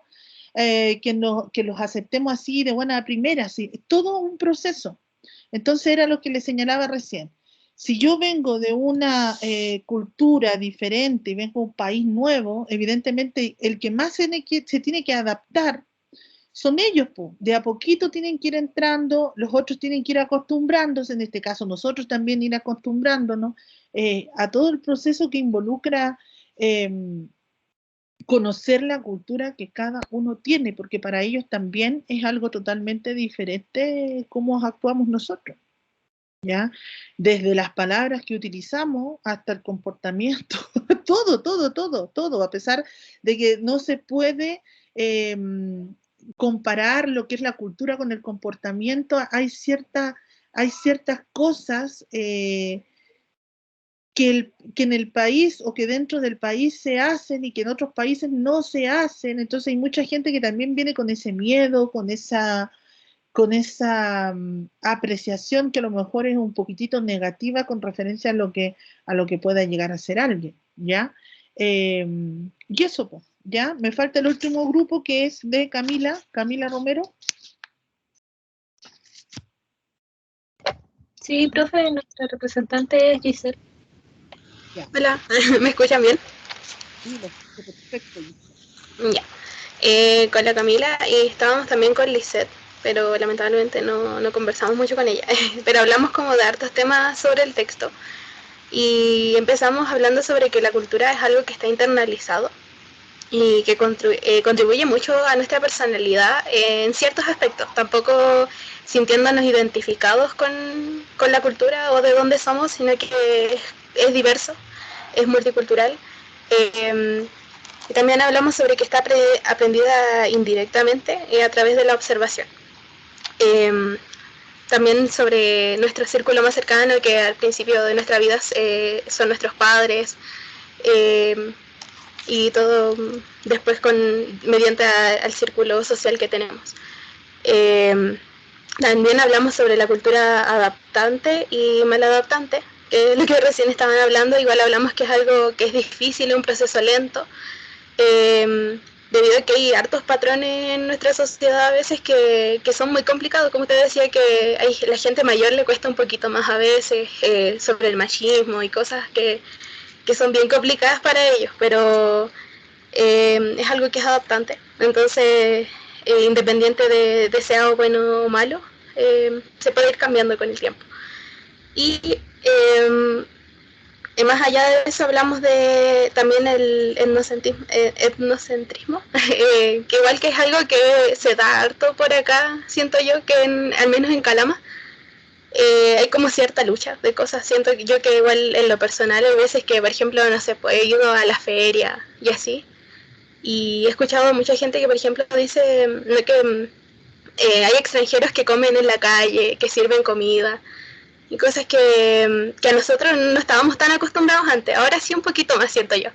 que los aceptemos así de buena primera, así, todo un proceso. Entonces era lo que le señalaba recién. Si yo vengo de una cultura diferente y vengo de un país nuevo, evidentemente el que más se tiene que adaptar son ellos, po. De a poquito tienen que ir entrando, los otros tienen que ir acostumbrándose, en este caso nosotros también ir acostumbrándonos a todo el proceso que involucra conocer la cultura que cada uno tiene, porque para ellos también es algo totalmente diferente cómo actuamos nosotros, ¿ya? Desde las palabras que utilizamos hasta el comportamiento, todo, a pesar de que no se puede comparar lo que es la cultura con el comportamiento, hay ciertas cosas que en el país o que dentro del país se hacen y que en otros países no se hacen, entonces hay mucha gente que también viene con ese miedo, con esa apreciación que a lo mejor es un poquitito negativa con referencia a lo que pueda llegar a ser alguien, ¿ya? Y eso, pues, ¿ya? Me falta el último grupo que es de Camila Romero. Sí, profe, nuestra representante es Giselle. Ya. Hola, ¿me escuchan bien? Sí, perfecto. Ya. Con la Camila estábamos también con Lisette, pero lamentablemente no conversamos mucho con ella, pero hablamos como de hartos temas sobre el texto y empezamos hablando sobre que la cultura es algo que está internalizado y que contribuye mucho a nuestra personalidad en ciertos aspectos, tampoco sintiéndonos identificados con la cultura o de dónde somos, sino que es diverso, es multicultural. Y también hablamos sobre que está aprendida indirectamente a través de la observación. También sobre nuestro círculo más cercano, que al principio de nuestra vida son nuestros padres, y todo después mediante al círculo social que tenemos. También hablamos sobre la cultura adaptante y maladaptante, que es lo que recién estaban hablando. Igual hablamos que es algo que es difícil, un proceso lento, debido a que hay hartos patrones en nuestra sociedad a veces que son muy complicados, como usted decía, que a la gente mayor le cuesta un poquito más a veces, sobre el machismo y cosas que son bien complicadas para ellos, pero es algo que es adaptante. Entonces, independiente de sea bueno o malo, se puede ir cambiando con el tiempo. Y más allá de eso hablamos de también el etnocentrismo, que igual que es algo que se da harto por acá, siento yo, que al menos en Calama, hay como cierta lucha de cosas. Siento yo que igual en lo personal hay veces que, por ejemplo, no sé, pues he ido a la feria y así, y he escuchado a mucha gente que, por ejemplo, dice que hay extranjeros que comen en la calle, que sirven comida, y cosas que a nosotros no estábamos tan acostumbrados antes. Ahora sí un poquito más, siento yo.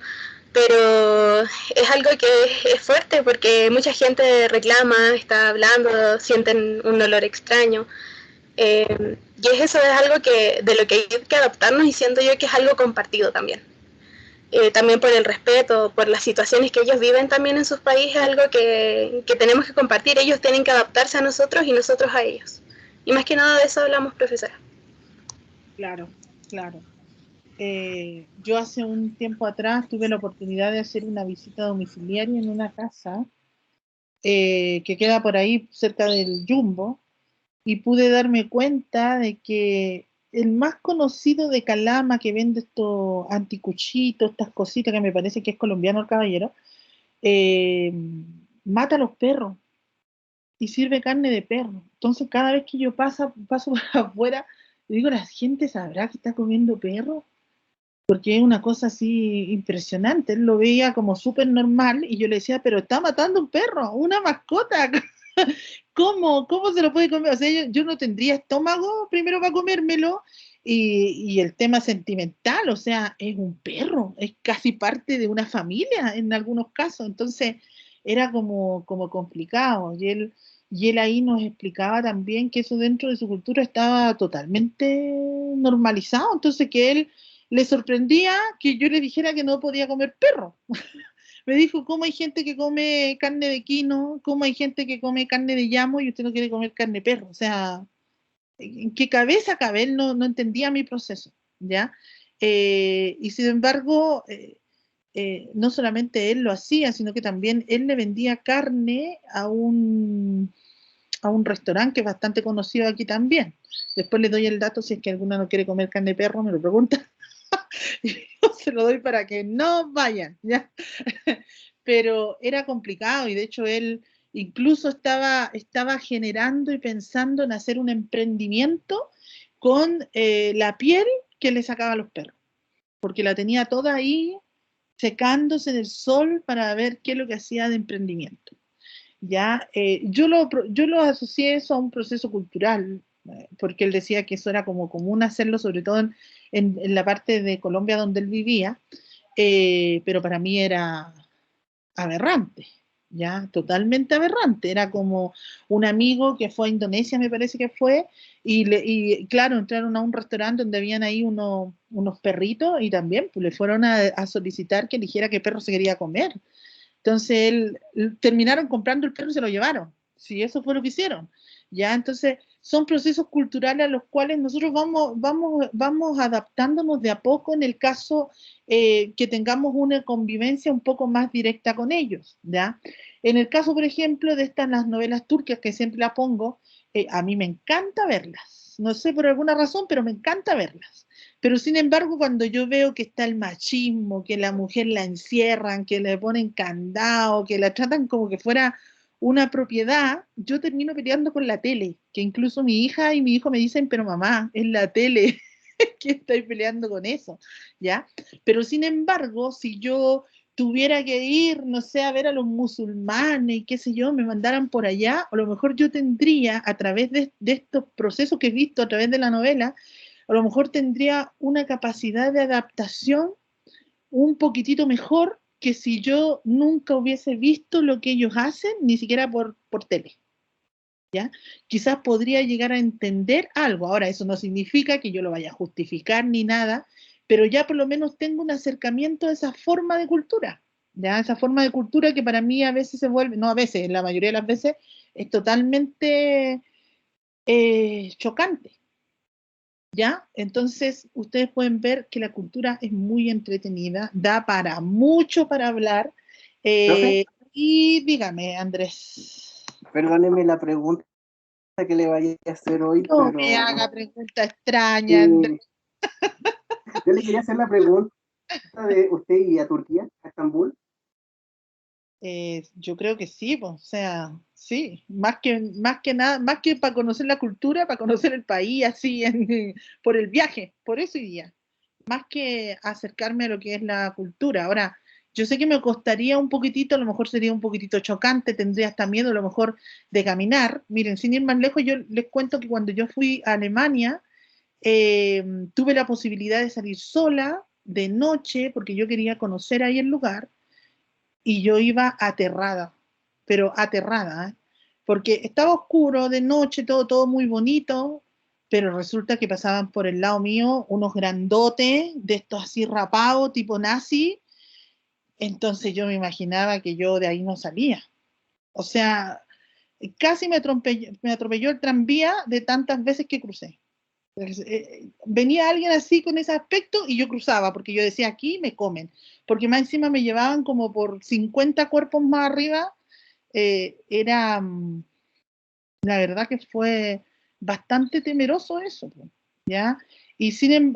pero es algo que es fuerte porque mucha gente reclama, está hablando, sienten un olor extraño. Y eso es algo de lo que hay que adaptarnos, y siento yo que es algo compartido también. También por el respeto, por las situaciones que ellos viven también en sus países, es algo que tenemos que compartir. Ellos tienen que adaptarse a nosotros y nosotros a ellos. Y más que nada de eso hablamos, profesora. Claro, claro. Yo hace un tiempo atrás tuve la oportunidad de hacer una visita domiciliaria en una casa que queda por ahí cerca del Jumbo, y pude darme cuenta de que el más conocido de Calama, que vende estos anticuchitos, estas cositas que me parece que es colombiano el caballero, eh, mata a los perros y sirve carne de perro. Entonces cada vez que yo paso por afuera, digo, ¿la gente sabrá que está comiendo perro? Porque es una cosa así impresionante. Él lo veía como súper normal y yo le decía, pero está matando un perro, una mascota. ¿Cómo se lo puede comer? O sea, yo no tendría estómago primero para comérmelo, y el tema sentimental, o sea, es un perro, es casi parte de una familia en algunos casos. Entonces era como complicado, y él ahí nos explicaba también que eso dentro de su cultura estaba totalmente normalizado, entonces que él le sorprendía que yo le dijera que no podía comer perro. Me dijo, ¿cómo hay gente que come carne de quino? ¿Cómo hay gente que come carne de llamo y usted no quiere comer carne de perro? O sea, ¿en qué cabeza cabe? Él no entendía mi proceso, ¿ya? Y sin embargo, no solamente él lo hacía, sino que también él le vendía carne a un restaurante que es bastante conocido aquí también. Después le doy el dato, si es que alguna no quiere comer carne de perro, me lo pregunta. Y yo se lo doy para que no vayan, ¿ya? Pero era complicado, y de hecho él incluso estaba generando y pensando en hacer un emprendimiento con la piel que le sacaba a los perros, porque la tenía toda ahí secándose en el sol para ver qué es lo que hacía de emprendimiento. Ya, yo lo asocié eso a un proceso cultural, porque él decía que eso era como común hacerlo, sobre todo en la parte de Colombia donde él vivía, pero para mí era aberrante, ya, totalmente aberrante. Era como un amigo que fue a Indonesia, me parece que fue, y claro, entraron a un restaurante donde habían ahí unos perritos, y también pues, le fueron a solicitar que eligiera qué perro se quería comer. Entonces terminaron comprando el perro y se lo llevaron. Sí, eso fue lo que hicieron. Ya, entonces son procesos culturales a los cuales nosotros vamos adaptándonos de a poco en el caso que tengamos una convivencia un poco más directa con ellos. ¿Ya? En el caso, por ejemplo, de las novelas turcas que siempre las pongo, a mí me encanta verlas. No sé por alguna razón, pero me encanta verlas. Pero sin embargo, cuando yo veo que está el machismo, que la mujer la encierran, que le ponen candado, que la tratan como que fuera una propiedad, yo termino peleando con la tele, que incluso mi hija y mi hijo me dicen, pero mamá, es la tele, que estoy peleando con eso, ¿ya? Pero sin embargo, si yo tuviera que ir, no sé, a ver a los musulmanes y qué sé yo, me mandaran por allá, a lo mejor yo tendría, a través de estos procesos que he visto a través de la novela, a lo mejor tendría una capacidad de adaptación un poquitito mejor que si yo nunca hubiese visto lo que ellos hacen, ni siquiera por tele. ¿Ya? Quizás podría llegar a entender algo. Ahora, eso no significa que yo lo vaya a justificar ni nada, pero ya por lo menos tengo un acercamiento a esa forma de cultura. ¿Ya? Esa forma de cultura que para mí a veces se vuelve, no a veces, en la mayoría de las veces, es totalmente chocante. ¿Ya? Entonces, ustedes pueden ver que la cultura es muy entretenida, da para mucho para hablar. Y dígame, Andrés. Perdóneme la pregunta que le vaya a hacer hoy, No pero me haga pregunta extraña, Andrés. yo le quería hacer la pregunta de usted y a Turquía, a Estambul. Yo creo que sí, pues, o sea, sí, más que nada, más que para conocer la cultura, para conocer el país, así, por el viaje, por eso iría, más que acercarme a lo que es la cultura. Ahora, yo sé que me costaría un poquitito, a lo mejor sería un poquitito chocante, tendría hasta miedo a lo mejor de caminar. Miren, sin ir más lejos, yo les cuento que cuando yo fui a Alemania, tuve la posibilidad de salir sola, de noche, porque yo quería conocer ahí el lugar, y yo iba aterrada, pero aterrada, ¿eh? Porque estaba oscuro de noche, todo muy bonito, pero resulta que pasaban por el lado mío unos grandotes, de estos así rapados, tipo nazi, entonces yo me imaginaba que yo de ahí no salía. O sea, casi me atropelló el tranvía de tantas veces que crucé. Venía alguien así con ese aspecto y yo cruzaba, porque yo decía, aquí me comen. Porque más encima me llevaban como por 50 cuerpos más arriba. Era, la verdad que fue bastante temeroso eso, ¿ya? Y sin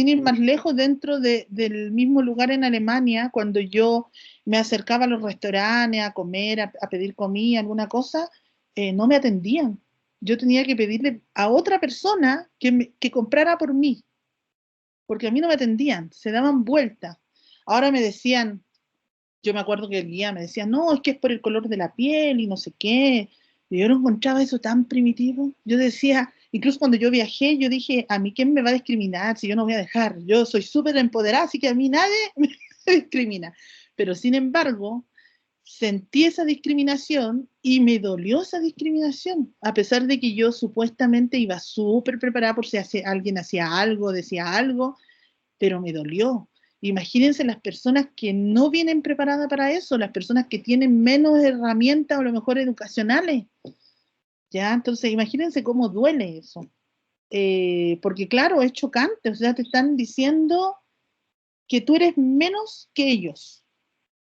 ir más lejos, dentro del mismo lugar en Alemania, cuando yo me acercaba a los restaurantes a comer, a pedir comida, alguna cosa, no me atendían. Yo tenía que pedirle a otra persona que comprara por mí, porque a mí no me atendían, se daban vuelta. Ahora me decían, yo me acuerdo que el guía me decía, no, es que es por el color de la piel y no sé qué. Y yo no encontraba eso tan primitivo. Yo decía, incluso cuando yo viajé, yo dije, a mí quién me va a discriminar si yo no voy a dejar. Yo soy súper empoderada, así que a mí nadie me discrimina. Pero sin embargo, sentí esa discriminación y me dolió esa discriminación, a pesar de que yo supuestamente iba súper preparada por si alguien hacía algo, decía algo, pero me dolió. Imagínense las personas que no vienen preparadas para eso, las personas que tienen menos herramientas o a lo mejor educacionales, ¿ya? Entonces, imagínense cómo duele eso. Porque claro, es chocante, o sea, te están diciendo que tú eres menos que ellos,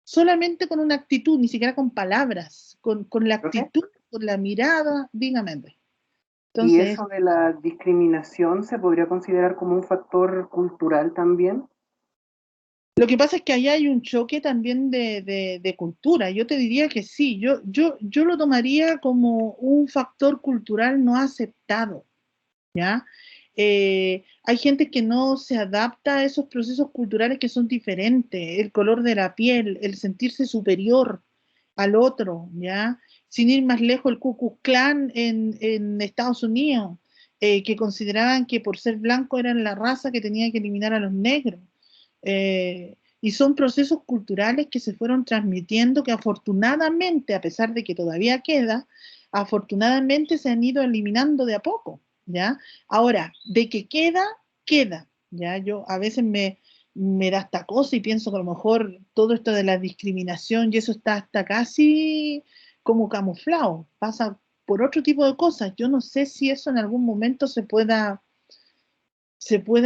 solamente con una actitud, ni siquiera con palabras, con la actitud, con la mirada, dígame. ¿Y Entonces, eso de la discriminación se podría considerar como un factor cultural también? lo que pasa es que allá hay un choque también de cultura. Yo te diría que sí, yo lo tomaría como un factor cultural no aceptado, ¿ya? Hay gente que no se adapta a esos procesos culturales que son diferentes, el color de la piel, el sentirse superior al otro, ¿ya? Sin ir más lejos, el Ku Klux Klan en Estados Unidos, que consideraban que por ser blanco eran la raza que tenía que eliminar a los negros. Y son procesos culturales que se fueron transmitiendo que afortunadamente, a pesar de que todavía queda, afortunadamente se han ido eliminando de a poco, ¿ya? Ahora, de que queda, queda, ¿ya? Yo a veces me da esta cosa y pienso que a lo mejor todo esto de la discriminación y eso está hasta casi como camuflado, pasa por otro tipo de cosas. Yo no sé si eso en algún momento se puede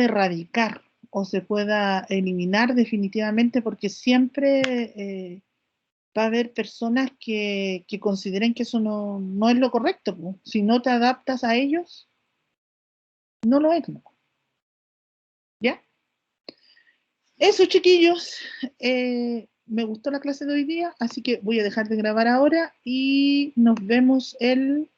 erradicar o se pueda eliminar definitivamente porque siempre va a haber personas que consideren que eso no es lo correcto, po. Si no te adaptas a ellos, no lo es, ¿no? ¿Ya? Eso, chiquillos, me gustó la clase de hoy día, así que voy a dejar de grabar ahora y nos vemos el